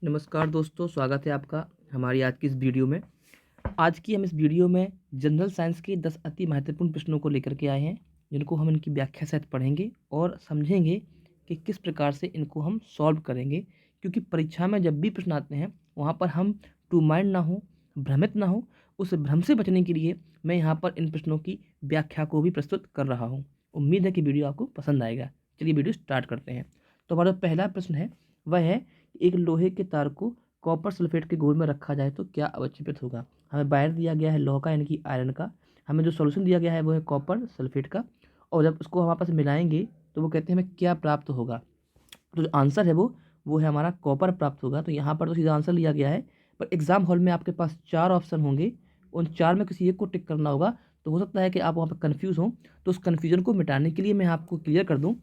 नमस्कार दोस्तों, स्वागत है आपका हमारी आज की इस वीडियो में। आज की हम इस वीडियो में जनरल साइंस के 10 अति महत्वपूर्ण प्रश्नों को लेकर के आए हैं, जिनको हम इनकी व्याख्या सहित पढ़ेंगे और समझेंगे कि किस प्रकार से इनको हम सॉल्व करेंगे। क्योंकि परीक्षा में जब भी प्रश्न आते हैं, वहाँ पर हम टू माइंड ना हो, भ्रमित ना हो, उस भ्रम से बचने के लिए मैं यहाँ पर इन प्रश्नों की व्याख्या को भी प्रस्तुत कर रहा हूँ। उम्मीद है कि वीडियो आपको पसंद आएगा। चलिए वीडियो स्टार्ट करते हैं। तो हमारा पहला प्रश्न है, वह है एक लोहे के तार को कॉपर सल्फेट के घोल में रखा जाए तो क्या अवक्षेपित होगा। हमें वायर दिया गया है लोहा का यानी कि आयरन का, हमें जो सॉल्यूशन दिया गया है वो है कॉपर सल्फेट का, और जब उसको हम आपस में मिलाएंगे तो वो कहते हैं हमें क्या प्राप्त होगा। तो जो आंसर है वो है हमारा कॉपर प्राप्त होगा। तो यहाँ पर तो सीधा आंसर लिया गया है, पर एग्जाम हॉल में आपके पास 4 ऑप्शन होंगे, उन 4 में किसी एक को टिक करना होगा। तो हो सकता है कि आप वहाँ पर कन्फ्यूज़ हों, तो उस कन्फ्यूजन को मिटाने के लिए मैं आपको क्लियर कर दूँ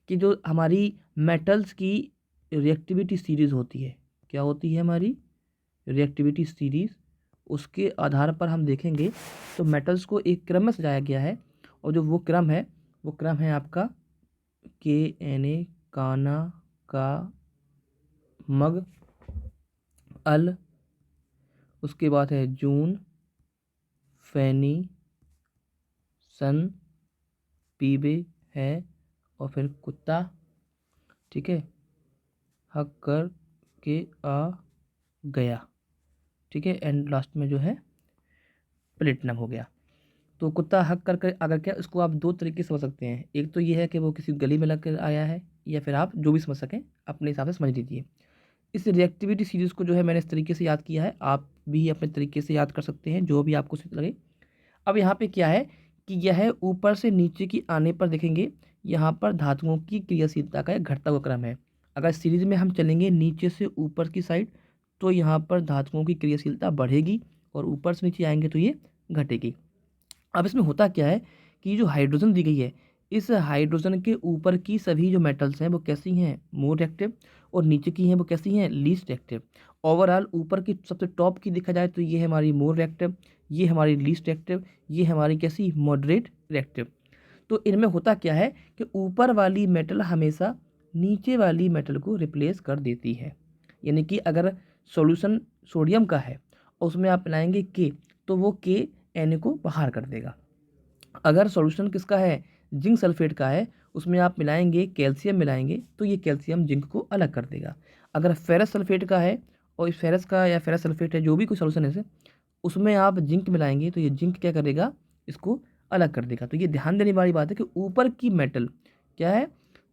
कि जो हमारी मेटल्स की रिएक्टिविटी सीरीज़ होती है, क्या होती है हमारी रिएक्टिविटी सीरीज़, उसके आधार पर हम देखेंगे तो मेटल्स को एक क्रम में सजाया गया है। और जो वो क्रम है आपका KNA, काना, का, मग, अल, उसके बाद है जून, फैनी, सन, पीबे है, और फिर कुत्ता, ठीक है, हक कर के आ गया, ठीक है, एंड लास्ट में जो है प्लेटिनम हो गया। तो कुत्ता हक करके अगर क्या, इसको आप 2 तरीके से समझ सकते हैं। एक तो ये है कि वो किसी गली में लग कर आया है, या फिर आप जो भी समझ सकें अपने हिसाब से समझ लीजिए। इस रिएक्टिविटी सीरीज़ को जो है मैंने इस तरीके से याद किया है, आप भी अपने तरीके से याद कर सकते हैं, जो भी आपको सही लगे। अब यहाँ पे क्या है कि यह ऊपर से नीचे की आने पर देखेंगे, यहाँ पर धातुओं की क्रियाशीलता का एक घटता हुआ क्रम है। अगर सीरीज में हम चलेंगे नीचे से ऊपर की साइड, तो यहाँ पर धातुओं की क्रियाशीलता बढ़ेगी, और ऊपर से नीचे आएंगे तो ये घटेगी। अब इसमें होता क्या है कि जो हाइड्रोजन दी गई है, इस हाइड्रोजन के ऊपर की सभी जो मेटल्स हैं वो कैसी हैं, मोर रिएक्टिव, और नीचे की हैं वो कैसी हैं, लीस्ट रिएक्टिव। ओवरऑल ऊपर की सबसे टॉप की देखा जाए तो ये है हमारी मोर रिएक्टिव, ये हमारी लीस्ट रिएक्टिव, ये हमारी कैसी, मॉडरेट रिएक्टिव। तो इनमें होता क्या है कि ऊपर वाली मेटल हमेशा नीचे वाली मेटल को रिप्लेस कर देती है। यानी कि अगर सॉल्यूशन सोडियम का है और उसमें आप मिलाएंगे के, तो वो के एन को बाहर कर देगा। अगर सॉल्यूशन किसका है, जिंक सल्फेट का है, उसमें आप मिलाएंगे कैल्शियम मिलाएंगे, तो ये कैल्शियम जिंक को अलग कर देगा। अगर फेरस सल्फेट का है, और इस फेरस का या फेरस सल्फेट है जो भी कोई सॉल्यूशन है इसे, उसमें आप जिंक मिलाएंगे तो ये जिंक क्या करेगा, इसको अलग कर देगा। तो ये ध्यान देने वाली बात है कि ऊपर की मेटल क्या है,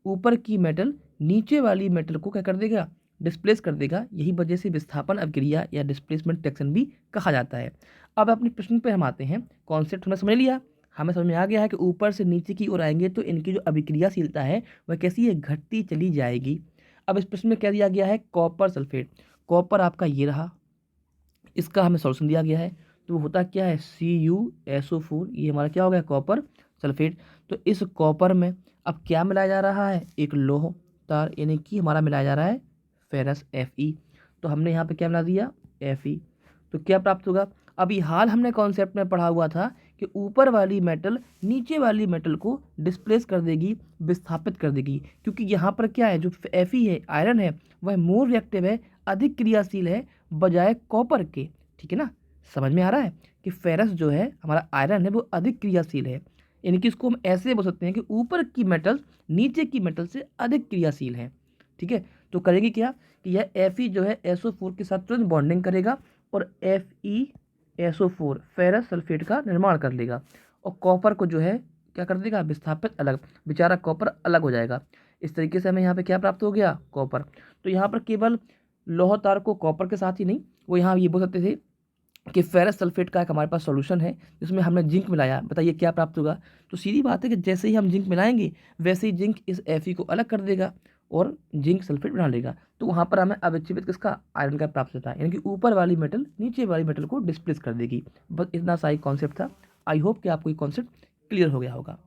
ऊपर की मेटल नीचे वाली मेटल को क्या कर देगा, डिस्प्लेस कर देगा। यही वजह से विस्थापन अवक्रिया या डिस्प्लेसमेंट रिएक्शन भी कहा जाता है। अब अपने प्रश्न पे हम आते हैं। कॉन्सेप्ट हमने समझ लिया, हमें समझ में आ गया है कि ऊपर से नीचे की ओर आएंगे तो इनकी जो अभिक्रियाशीलता है वह कैसी है, घटती चली जाएगी। अब इस प्रश्न में क्या दिया गया है, कॉपर सल्फेट। कॉपर आपका ये रहा, इसका हमें सॉल्यूशन दिया गया है, तो होता क्या है, CuSO4, ये हमारा क्या हो गया, कॉपर सल्फेट। तो इस कॉपर में अब क्या मिलाया जा रहा है, एक लोह तार, यानी कि हमारा मिलाया जा रहा है फेरस Fe। तो हमने यहाँ पे क्या मिला दिया, Fe। तो क्या प्राप्त होगा, अभी हाल हमने कॉन्सेप्ट में पढ़ा हुआ था कि ऊपर वाली मेटल नीचे वाली मेटल को डिस्प्लेस कर देगी, विस्थापित कर देगी। क्योंकि यहाँ पर क्या है, जो Fe है, आयरन है, वह मोर रिएक्टिव है, अधिक क्रियाशील है बजाय कॉपर के। ठीक है ना, समझ में आ रहा है कि फेरस जो है हमारा आयरन है वो अधिक क्रियाशील है। यानी कि इसको हम ऐसे बोल सकते हैं कि ऊपर की मेटल नीचे की मेटल से अधिक क्रियाशील है। ठीक है, तो करेगी क्या कि यह Fe जो है SO4 के साथ तुरंत बॉन्डिंग करेगा, और FeSO4 फेरस सल्फेट का निर्माण कर लेगा, और कॉपर को जो है क्या कर देगा, विस्थापित, अलग, बेचारा कॉपर अलग हो जाएगा। इस तरीके से हमें यहाँ पे क्या प्राप्त हो गया, कॉपर। तो यहाँ पर केवल लौह तार को कॉपर के साथ ही नहीं, वो यहाँ ये बोल सकते थे कि फेरस सल्फेट का एक हमारे पास सॉल्यूशन है जिसमें हमने जिंक मिलाया, बताइए क्या प्राप्त होगा। तो सीधी बात है कि जैसे ही हम जिंक मिलाएंगे वैसे ही जिंक इस Fe को अलग कर देगा और जिंक सल्फेट बना लेगा। तो वहाँ पर हमें अविच्छेदित किसका, आयरन का प्राप्त होता है, यानी कि ऊपर वाली मेटल नीचे वाली मेटल को डिस्प्लेस कर देगी। बस इतना सा ही कॉन्सेप्ट था। आई होप कि आपको ये कॉन्सेप्ट क्लियर हो गया होगा।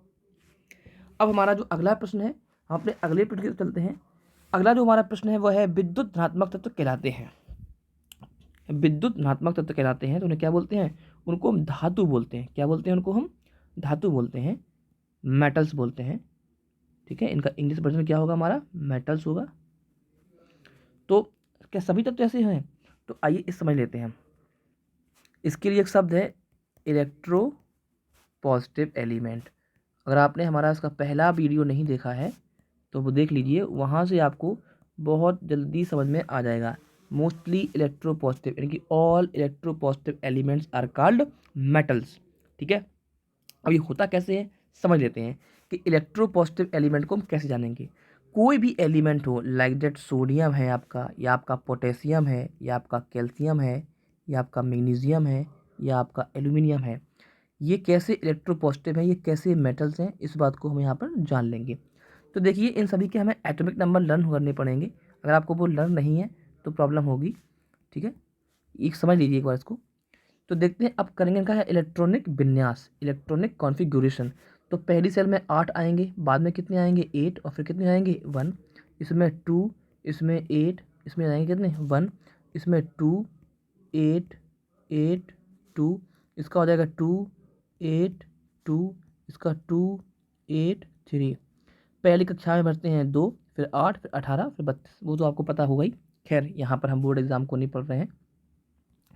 अब हमारा जो अगला प्रश्न है, हम अपने अगले प्रश्न की तरफ चलते हैं। अगला जो हमारा प्रश्न है वह है विद्युत धनात्मक तत्व कहलाते हैं। विद्युत धनात्मक तत्व कहलाते हैं तो उन्हें क्या बोलते हैं, उनको हम धातु बोलते हैं। क्या बोलते हैं उनको, हम धातु बोलते हैं, मेटल्स बोलते हैं। ठीक है, इनका इंग्लिश वर्जन क्या होगा, हमारा मेटल्स होगा। तो क्या सभी तत्व ऐसे हैं? तो आइए इस समझ लेते हैं। इसके लिए एक शब्द है इलेक्ट्रो पॉजिटिव एलिमेंट। अगर आपने हमारा इसका पहला वीडियो नहीं देखा है तो वो देख लीजिए, वहाँ से आपको बहुत जल्दी समझ में आ जाएगा। मोस्टली इलेक्ट्रो पॉजिटिव यानी कि all electropositive elements are called metals. ठीक है, अब ये होता कैसे है समझ लेते हैं कि इलेक्ट्रो पॉजिटिव एलिमेंट को हम कैसे जानेंगे। कोई भी एलिमेंट हो, लाइक दैट सोडियम है आपका, या आपका पोटेशियम है, या आपका कैल्शियम है, या आपका मैग्नीशियम है, या आपका एल्यूमिनियम है, ये कैसे इलेक्ट्रोपॉजिटिव है, ये कैसे मेटल्स हैं, इस बात को हम यहाँ पर जान लेंगे। तो देखिए, इन सभी के हमें एटॉमिक नंबर लर्न करने पड़ेंगे। अगर आपको वो लर्न नहीं है तो प्रॉब्लम होगी। ठीक है, एक समझ लीजिए एक बार इसको। तो देखते हैं अब करेंगे इनका है इलेक्ट्रॉनिक विन्यास, इलेक्ट्रॉनिक कॉन्फ़िगरेशन। तो पहली सेल में 8 आएंगे, बाद में कितने आएंगे 8, और फिर कितने आएंगे 1, इसमें 2, इसमें 8, इसमें आएंगे कितने 1, इसमें 2 8 8 2, इसका हो जाएगा 2 8 2, इसका 2 8 3। पहली कक्षा में भरते हैं 2, फिर 8, फिर 18, फिर 32, वो तो आपको पता होगा ही। खैर यहाँ पर हम बोर्ड एग्जाम को नहीं पढ़ रहे हैं।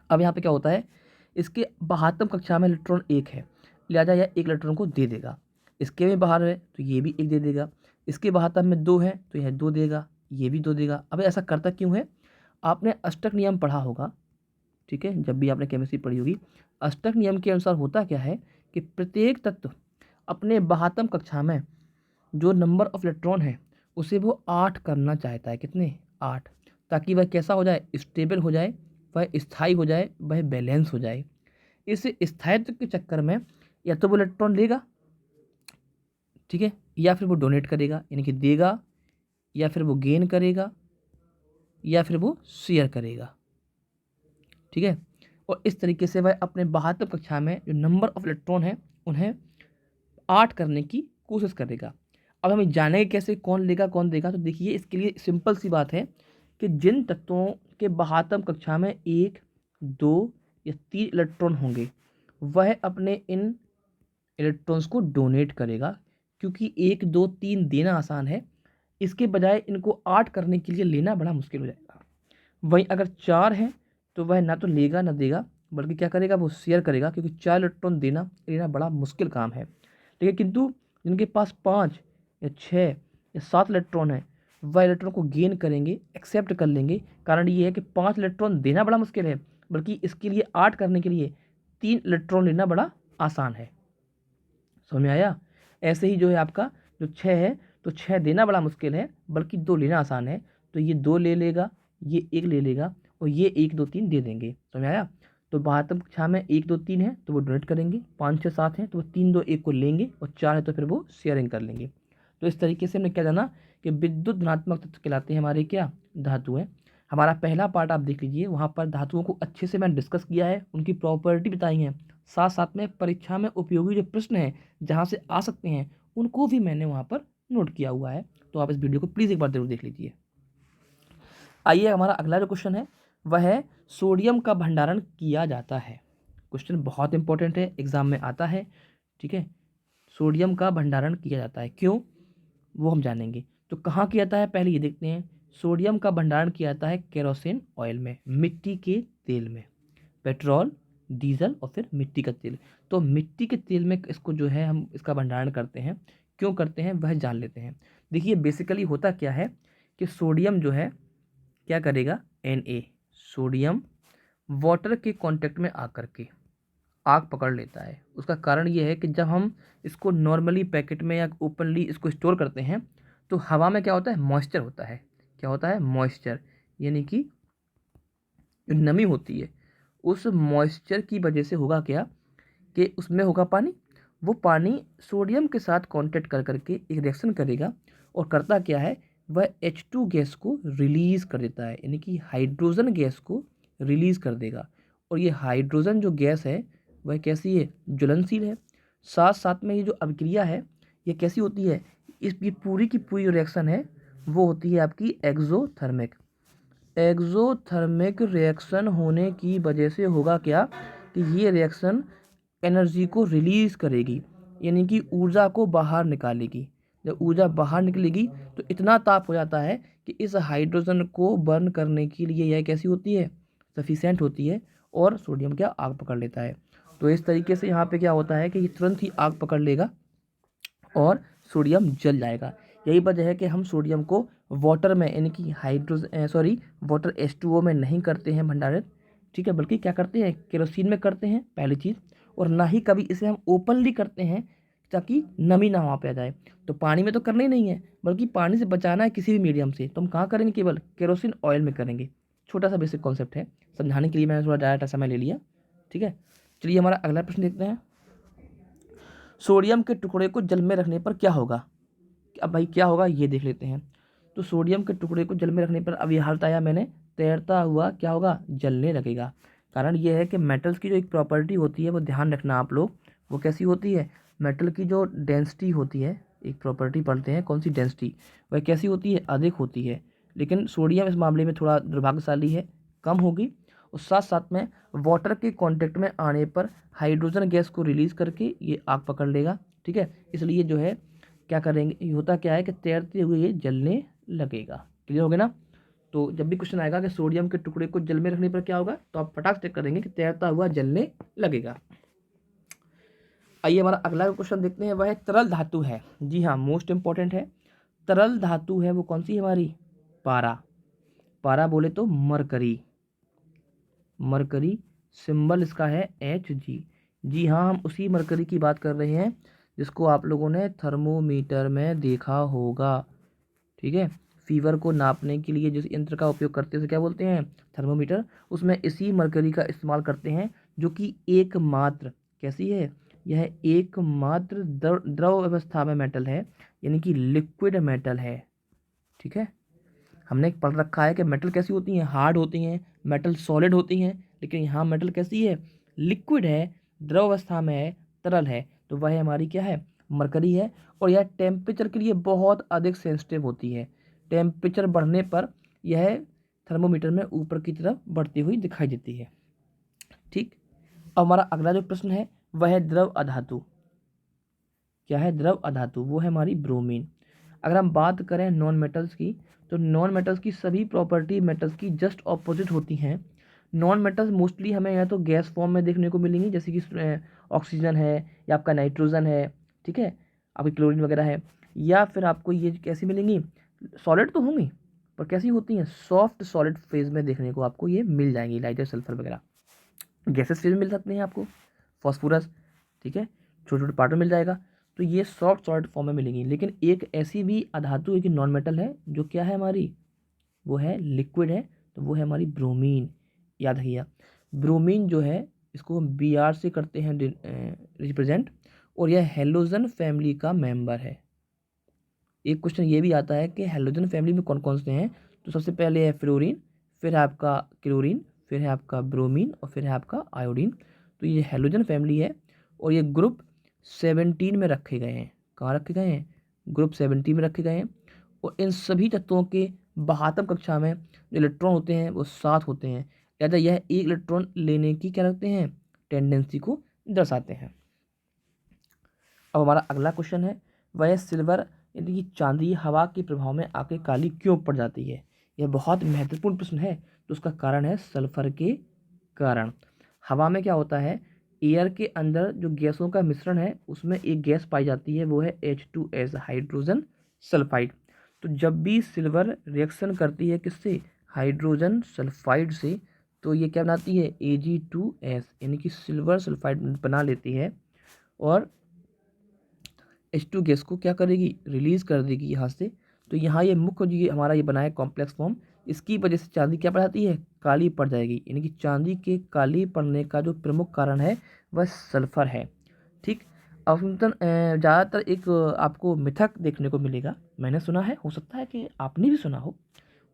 अब यहाँ पे क्या होता है, इसके 72 कक्षा में इलेक्ट्रॉन 1 है, लिहाजा यह 1 इलेक्ट्रॉन को दे देगा। इसके में बाहर है तो ये भी 1 दे देगा। इसके 72 में 2 है तो यह 2 देगा, ये भी 2 देगा। अब ऐसा करता क्यों है, आपने अष्टक नियम पढ़ा होगा। ठीक है, जब भी आपने केमिस्ट्री पढ़ी होगी, अष्टक नियम के अनुसार होता क्या है कि प्रत्येक तत्व अपने 72 कक्षा में जो नंबर ऑफ इलेक्ट्रॉन है उसे वो 8 करना चाहता है। कितने 8, ताकि वह कैसा हो जाए, स्टेबल हो जाए, वह स्थायी हो जाए, वह बैलेंस हो जाए। इस स्थायित्व के चक्कर में या तो वो इलेक्ट्रॉन लेगा, ठीक है, या फिर वो डोनेट करेगा यानी कि देगा, या फिर वो गेन करेगा, या फिर वो शेयर करेगा। ठीक है, और इस तरीके से वह अपने 72 कक्षा में जो नंबर ऑफ इलेक्ट्रॉन है उन्हें 8 करने की कोशिश करेगा। अब हमें जानेंगे कैसे कौन लेगा कौन देगा। तो देखिए, इसके लिए सिंपल सी बात है कि जिन तत्वों के 72 कक्षा में 1 2 या 3 इलेक्ट्रॉन होंगे वह अपने इन इलेक्ट्रॉन्स को डोनेट करेगा, क्योंकि 1 2 3 देना आसान है, इसके बजाय इनको 8 करने के लिए लेना बड़ा मुश्किल हो जाएगा। वहीं अगर 4 है तो वह ना तो लेगा ना देगा, बल्कि क्या करेगा, वो शेयर करेगा, क्योंकि 4 इलेक्ट्रॉन देना लेना बड़ा मुश्किल काम है। ठीक है, किंतु जिनके पास 5 या 6 या 7 इलेक्ट्रॉन है वह इलेक्ट्रॉन को गेन करेंगे, एक्सेप्ट कर लेंगे। कारण ये है कि 5 इलेक्ट्रॉन देना बड़ा मुश्किल है, बल्कि इसके लिए 8 करने के लिए 3 इलेक्ट्रॉन लेना बड़ा आसान है। समझ में आया? ऐसे ही जो है आपका जो 6 है, तो 6 देना बड़ा मुश्किल है, बल्कि 2 लेना आसान है। तो ये 2 ले लेगा, ये 1 ले लेगा, और ये 1 2 3 दे देंगे। समझ में आया? तो 72 कक्षा में 1 2 3 है तो वो डोनेट करेंगे, 5 6 7 है तो वो 3 2 1 को लेंगे, और 4 है तो फिर वो शेयरिंग कर लेंगे। तो इस तरीके से हमने क्या जाना कि विद्युत धनात्मक तत्व कहलाते हैं हमारे क्या धातुएं। हमारा पहला पार्ट आप देख लीजिए, वहाँ पर धातुओं को अच्छे से मैंने डिस्कस किया है, उनकी प्रॉपर्टी बताई है, साथ साथ में परीक्षा में उपयोगी जो प्रश्न हैं जहाँ से आ सकते हैं उनको भी मैंने वहाँ पर नोट किया हुआ है। तो आप इस वीडियो को प्लीज़ एक बार जरूर देख लीजिए। आइए, हमारा अगला जो क्वेश्चन है वह है सोडियम का भंडारण किया जाता है। क्वेश्चन बहुत इंपॉर्टेंट है, एग्जाम में आता है। ठीक है, सोडियम का भंडारण किया जाता है, क्यों वो हम जानेंगे। तो कहाँ किया जाता है पहले ये देखते हैं। सोडियम का भंडारण किया जाता है केरोसिन ऑयल में, मिट्टी के तेल में, पेट्रोल डीजल और फिर मिट्टी का तेल। तो मिट्टी के तेल में इसको जो है हम इसका भंडारण करते हैं, क्यों करते हैं वह जान लेते हैं। देखिए, बेसिकली होता क्या है कि सोडियम जो है क्या करेगा, Na सोडियम वाटर के कांटेक्ट में आकर के आग पकड़ लेता है। उसका कारण ये है कि जब हम इसको नॉर्मली पैकेट में या ओपनली इसको स्टोर करते हैं तो हवा में क्या होता है, मॉइस्चर होता है। क्या होता है, मॉइस्चर, यानी कि जो नमी होती है उस मॉइस्चर की वजह से होगा क्या कि उसमें होगा पानी। वो पानी सोडियम के साथ कांटेक्ट कर करके एक रिएक्शन करेगा, और करता क्या है, वह H2 गैस को रिलीज़ कर देता है, यानी कि हाइड्रोजन गैस को रिलीज़ कर देगा। और ये हाइड्रोजन जो गैस है वह कैसी है, ज्वलनशील है। साथ साथ में ये जो अभिक्रिया है ये कैसी होती है, ये पूरी की पूरी जो रिएक्शन है वो होती है आपकी एक्सोथर्मिक। एक्सोथर्मिक रिएक्शन होने की वजह से होगा क्या कि ये रिएक्शन एनर्जी को रिलीज़ करेगी, यानी कि ऊर्जा को बाहर निकालेगी। जब ऊर्जा बाहर निकलेगी तो इतना ताप हो जाता है कि इस हाइड्रोजन को बर्न करने के लिए यह कैसी होती है, सफिशेंट होती है, और सोडियम क्या आग पकड़ लेता है। तो इस तरीके से यहाँ पे क्या होता है कि ये तुरंत ही आग पकड़ लेगा और सोडियम जल जाएगा। यही वजह है कि हम सोडियम को वाटर में यानी कि वाटर H2O में नहीं करते हैं भंडारित, ठीक है, बल्कि क्या करते हैं, केरोसिन में करते हैं पहली चीज़, और ना ही कभी इसे हम ओपनली करते हैं ताकि नमी ना वहाँ पे आ जाए। तो पानी में तो करना ही नहीं है, बल्कि पानी से बचाना है किसी भी मीडियम से, तो हम कहाँ करेंगे, केवल केरोसिन ऑयल में करेंगे। छोटा सा बेसिक कॉन्सेप्ट है, समझाने के लिए मैंने थोड़ा ज़्यादा समय ले लिया, ठीक है। चलिए हमारा अगला प्रश्न देखते हैं। सोडियम के टुकड़े को जल में रखने पर क्या होगा। अब भाई क्या होगा ये देख लेते हैं। तो सोडियम के टुकड़े को जल में रखने पर, अब यह बताया मैंने, तैरता हुआ क्या होगा, जलने लगेगा। कारण ये है कि मेटल्स की जो एक प्रॉपर्टी होती है वो ध्यान रखना आप लोग, वो कैसी होती है, मेटल की जो डेंसिटी होती है, एक प्रॉपर्टी पढ़ते हैं कौन सी, डेंसिटी, वह कैसी होती है, अधिक होती है। लेकिन सोडियम इस मामले में थोड़ा दुर्भाग्यशाली है, कम होगी। और साथ साथ में वाटर के कांटेक्ट में आने पर हाइड्रोजन गैस को रिलीज करके ये आग पकड़ लेगा, ठीक है। इसलिए जो है क्या करेंगे, ये होता क्या है कि तैरते हुए ये जलने लगेगा। क्लियर हो गया ना। तो जब भी क्वेश्चन आएगा कि सोडियम के टुकड़े को जल में रखने पर क्या होगा, तो आप फटाक से करेंगे कि तैरता हुआ जलने लगेगा। आइए हमारा अगला क्वेश्चन देखते हैं, वह है तरल धातु है। जी हाँ, मोस्ट इंपॉर्टेंट है। तरल धातु है वो कौन सी है हमारी, पारा। पारा बोले तो मरकरी, मरकरी सिंबल इसका है Hg। जी हाँ, हम उसी मरकरी की बात कर रहे हैं जिसको आप लोगों ने थर्मोमीटर में देखा होगा, ठीक है। फीवर को नापने के लिए जिस यंत्र का उपयोग करते हैं उसे क्या बोलते हैं, थर्मोमीटर। उसमें इसी मरकरी का इस्तेमाल करते हैं, जो कि एकमात्र कैसी है, यह एकमात्र द्रव अवस्था में मेटल है, यानी कि लिक्विड मेटल है, ठीक है। हमने पढ़ रखा है कि मेटल कैसी होती हैं, हार्ड होती हैं, मेटल सॉलिड होती हैं, लेकिन यहाँ मेटल कैसी है, लिक्विड है, द्रव अवस्था में है, तरल है। तो वह हमारी क्या है, मरकरी है। और यह टेम्परेचर के लिए बहुत अधिक सेंसिटिव होती है। टेम्परेचर बढ़ने पर यह थर्मोमीटर में ऊपर की तरफ बढ़ती हुई दिखाई देती है, ठीक। अब हमारा अगला जो प्रश्न है वह है द्रव अधातु। क्या है द्रव अधातु, वो है हमारी ब्रोमीन। अगर हम बात करें नॉन मेटल्स की, तो नॉन मेटल्स की सभी प्रॉपर्टी मेटल्स की जस्ट ऑपोजिट होती हैं। नॉन मेटल्स मोस्टली हमें या तो गैस फॉर्म में देखने को मिलेंगी, जैसे कि ऑक्सीजन है, या आपका नाइट्रोजन है, ठीक है, आपकी क्लोरीन वगैरह है। या फिर आपको ये कैसी मिलेंगी, सॉलिड तो होंगी, पर कैसी होती हैं, सॉफ्ट सॉलिड फेज में देखने को आपको ये मिल जाएंगी, लाइटर सल्फर वगैरह। गैसेस फेज में मिल सकते हैं आपको, फॉस्फोरस, ठीक है, छोटे छोटे पार्ट में मिल जाएगा। तो ये सॉफ्ट सॉलिड फॉर्म में मिलेंगी। लेकिन एक ऐसी भी अधातु है कि नॉन मेटल है, जो क्या है हमारी, वो है लिक्विड है, तो वो है हमारी ब्रोमीन। याद रखिएगा, ब्रोमीन जो है इसको हम Br से करते हैं रिप्रेजेंट, और यह हेलोजन फैमिली का मेंबर है। एक क्वेश्चन ये भी आता है कि हेलोजन फैमिली में कौन कौन से हैं। तो सबसे पहले है फ्लोरीन, फिर है आपका क्लोरीन, फिर है आपका ब्रोमीन, और फिर है आपका आयोडीन। तो ये हेलोजन फैमिली है, और ये ग्रुप 17 में रखे गए हैं। कहाँ रखे गए हैं, ग्रुप 17 में रखे गए हैं। और इन सभी तत्वों के बहातम कक्षा में जो इलेक्ट्रॉन होते हैं वो 7 होते हैं, लिहाजा यह एक इलेक्ट्रॉन लेने की क्या रखते हैं, टेंडेंसी को दर्शाते हैं। अब हमारा अगला क्वेश्चन है, वह सिल्वर यानी कि चांदी हवा के प्रभाव में आके काली क्यों पड़ जाती है। यह बहुत महत्वपूर्ण प्रश्न है। तो उसका कारण है सल्फर के कारण। हवा में क्या होता है, एयर के अंदर जो गैसों का मिश्रण है उसमें एक गैस पाई जाती है, वो है H2S, हाइड्रोजन सल्फाइड। तो जब भी सिल्वर रिएक्शन करती है किससे, हाइड्रोजन सल्फाइड से, तो ये क्या बनाती है, Ag2S, यानी कि सिल्वर सल्फाइड बना लेती है, और H2 गैस को क्या करेगी, रिलीज कर देगी यहाँ से। तो यहाँ ये मुख्य जो ये हमारा ये बना है कॉम्प्लेक्स फॉर्म, इसकी वजह से चांदी क्या पड़ जाती है, काली पड़ जाएगी। यानी कि चांदी के काली पड़ने का जो प्रमुख कारण है वह सल्फर है, ठीक। अब ज़्यादातर एक आपको मिथक देखने को मिलेगा, मैंने सुना है, हो सकता है कि आपने भी सुना हो।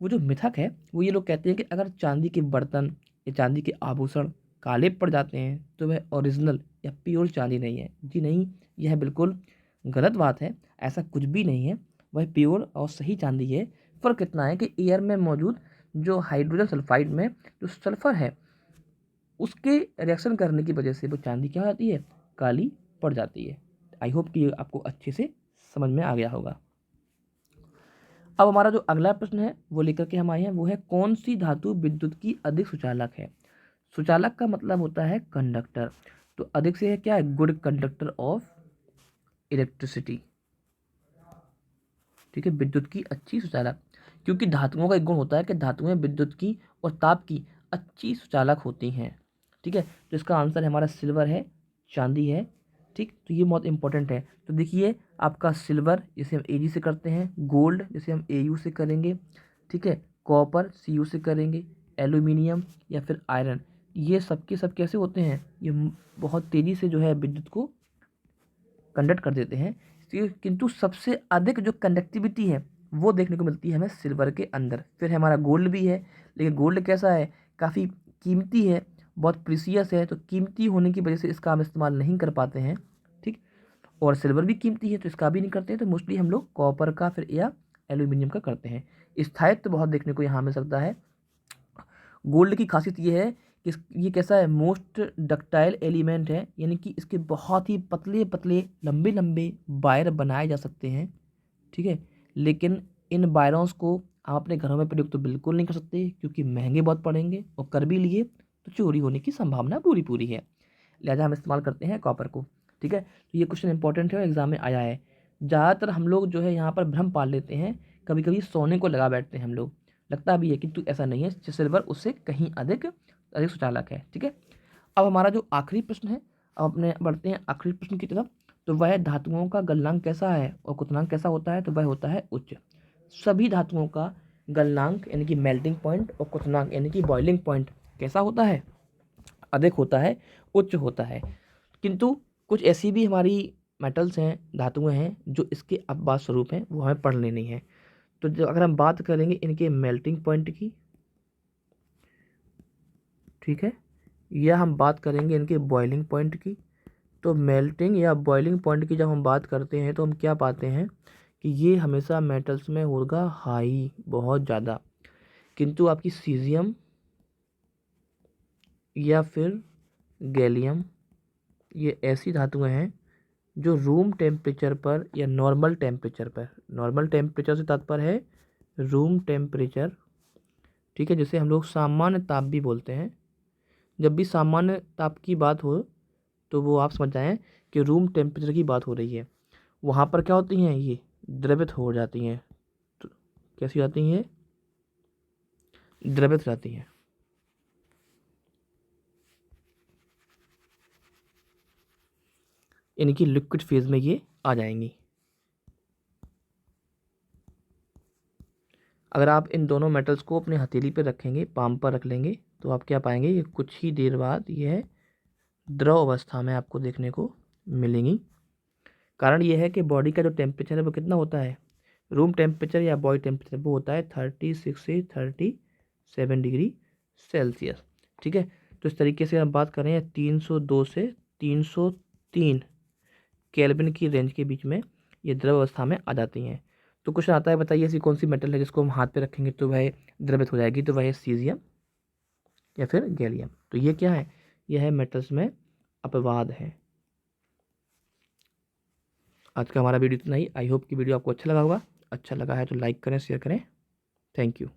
वो जो मिथक है वो ये लोग कहते हैं कि अगर चांदी के बर्तन या चांदी के आभूषण काले पड़ जाते हैं तो वह ओरिजिनल या प्योर चांदी नहीं है। जी नहीं, यह बिल्कुल गलत बात है, ऐसा कुछ भी नहीं है, वह प्योर और सही चांदी है। फ़र्क इतना है कि एयर में मौजूद जो हाइड्रोजन सल्फाइड में जो सल्फर है उसके रिएक्शन करने की वजह से वो चांदी क्या हो जाती है, काली पड़ जाती है। आई होप कि ये आपको अच्छे से समझ में आ गया होगा। अब हमारा जो अगला प्रश्न है वो लेकर के हम आए हैं, वो है कौन सी धातु विद्युत की अधिक सुचालक है। सुचालक का मतलब होता है कंडक्टर, तो अधिक से है क्या है, गुड कंडक्टर ऑफ इलेक्ट्रिसिटी। ठीक है, विद्युत की अच्छी सुचालक, क्योंकि धातुओं का एक गुण होता है कि धातुएं विद्युत की और ताप की अच्छी सुचालक होती हैं। ठीक है, तो इसका आंसर हमारा सिल्वर है, चांदी है। ठीक, तो ये बहुत इंपॉर्टेंट है। तो देखिए आपका सिल्वर जिसे हम Ag से करते हैं, गोल्ड जिसे हम Au से करेंगे, ठीक है, कॉपर Cu से करेंगे, एल्यूमिनियम या फिर आयरन, ये सब के सब कैसे होते हैं, ये बहुत तेज़ी से जो है विद्युत को कंडक्ट कर देते हैं। किंतु सबसे अधिक जो कंडक्टिविटी है वो देखने को मिलती है हमें सिल्वर के अंदर। फिर हमारा गोल्ड भी है, लेकिन गोल्ड कैसा है, काफ़ी कीमती है, बहुत प्रीसियस है, तो कीमती होने की वजह से इसका हम इस्तेमाल नहीं कर पाते हैं। ठीक, और सिल्वर भी कीमती है तो इसका भी नहीं करते हैं, तो मोस्टली हम लोग कॉपर का फिर या एल्यूमिनियम का करते हैं। स्थायित्व तो बहुत देखने को यहाँ मिल सकता है। गोल्ड की खासियत ये है कि ये कैसा है, मोस्ट डक्टाइल एलिमेंट है, यानी कि इसके बहुत ही पतले पतले लंबे लंबे वायर बनाए जा सकते हैं। ठीक है, लेकिन इन वायरों को आप अपने घरों में प्रयोग तो बिल्कुल नहीं कर सकते, क्योंकि महंगे बहुत पड़ेंगे, और कर भी लिए तो चोरी होने की संभावना पूरी पूरी है। लिहाजा हम इस्तेमाल करते हैं कॉपर को। ठीक है, तो ये क्वेश्चन इंपॉर्टेंट है और एग्जाम में आया है। ज़्यादातर हम लोग जो है यहाँ पर भ्रम पाल लेते हैं, कभी कभी सोने को लगा बैठते हैं हम लोग, लगता भी है, किंतु ऐसा नहीं है, सिल्वर उससे कहीं अधिक अधिक सुचालक है। ठीक है, अब हमारा जो आखिरी प्रश्न है, अब अपने बढ़ते हैं आखिरी प्रश्न की तरफ। तो वह धातुओं का गलनांक कैसा है और क्वथनांक कैसा होता है, तो वह होता है उच्च। सभी धातुओं का गलनांक यानी कि मेल्टिंग पॉइंट और क्वथनांक यानी कि बॉइलिंग पॉइंट कैसा होता है, अधिक होता है, उच्च होता है। किंतु कुछ ऐसी भी हमारी मेटल्स हैं, धातुएं हैं, जो इसके अपवाद स्वरूप हैं, वो हमें पढ़ लेनी है। तो जो अगर हम बात करेंगे इनके मेल्टिंग पॉइंट की, ठीक है, या हम बात करेंगे इनके बॉइलिंग पॉइंट की, तो मेल्टिंग या बॉइलिंग पॉइंट की जब हम बात करते हैं तो हम क्या पाते हैं कि ये हमेशा मेटल्स में होगा हाई, बहुत ज़्यादा। किंतु आपकी सीजियम या फिर गैलियम, ये ऐसी धातुएं हैं जो रूम टेम्परेचर पर या नॉर्मल टेम्परेचर पर, नॉर्मल टेम्परेचर से तात्पर्य है रूम टेम्परेचर, ठीक है, जिसे हम लोग सामान्य ताप भी बोलते हैं। जब भी सामान्य ताप की बात हो तो वो आप समझ जाएं कि रूम टेम्परेचर की बात हो रही है। वहाँ पर क्या होती हैं, ये द्रवित हो जाती हैं। तो कैसी जाती हैं, द्रवित जाती हैं, इनकी लिक्विड फेज में ये आ जाएंगी। अगर आप इन दोनों मेटल्स को अपने हथेली पर रखेंगे, पाम पर रख लेंगे, तो आप क्या पाएंगे, ये कुछ ही देर बाद यह द्रव अवस्था में आपको देखने को मिलेंगी। कारण यह है कि बॉडी का जो टेम्परेचर है वो कितना होता है, रूम टेम्परेचर या बॉडी टेम्परेचर वो होता है 36 से 37 डिग्री सेल्सियस। ठीक है, तो इस तरीके से हम बात करें 302 से 303 केल्विन की रेंज के बीच में ये द्रव अवस्था में आ जाती हैं। तो क्वेश्चन आता है, बताइए ऐसी कौन सी मेटल है जिसको हम हाथ पे रखेंगे तो वह द्रवित हो जाएगी, तो वह है सीजियम या फिर गैलियम। तो ये क्या है, यह है मेटल्स में अपवाद है। आज का हमारा वीडियो इतना ही। आई होप कि वीडियो आपको अच्छा लगा होगा। अच्छा लगा है तो लाइक करें, शेयर करें। Thank you.